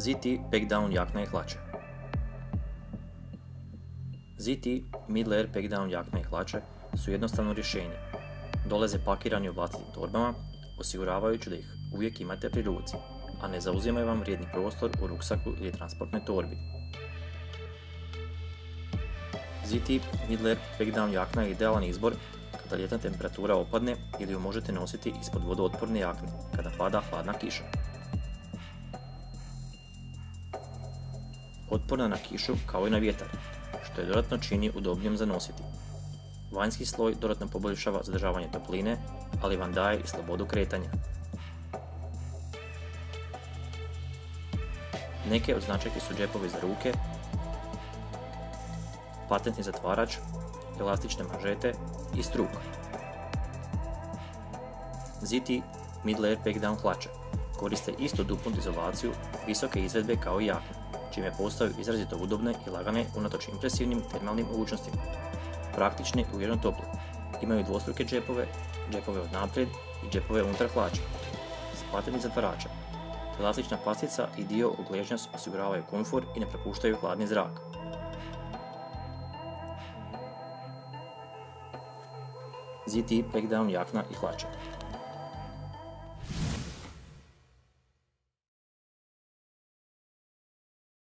ZT Packdown jakna i hlače. ZT Mid-Layer Packdown jakna i hlače su jednostavno rješenje. Dolaze pakirani u vlastitim torbama, osiguravajući da ih uvijek imate pri ruci, a ne zauzimaju vam vrijedni prostor u ruksaku ili transportnoj torbi. ZT Mid-Layer Packdown jakna je idealan izbor kada ljetna temperatura opadne ili ju možete nositi ispod vodootporne jakne kada pada hladna kiša. Otporna na kišu kao i na vjetar, što je dodatno čini udobnijom za nositi. Vanjski sloj dodatno poboljšava zadržavanje topline, ali vam daje i slobodu kretanja. Neke od značajki su džepovi za ruke, patentni zatvarač, elastične manžete i struk. ZT Mid-Layer Packdown hlače koriste istu duplu izolaciju visoke izvedbe kao i jakne, čime postaju izrazito udobne i lagane unatoč impresivnim termalnim mogućnostima. Praktične i uvjereno tople. Imaju dvostruke džepove, džepove od naprijed i džepove unutar hlača. S patentnim zatvaračem. Elastična pastica i dio ogležnja osiguravaju komfor i ne propuštaju hladni zrak. ZT Packdown jakna i hlače.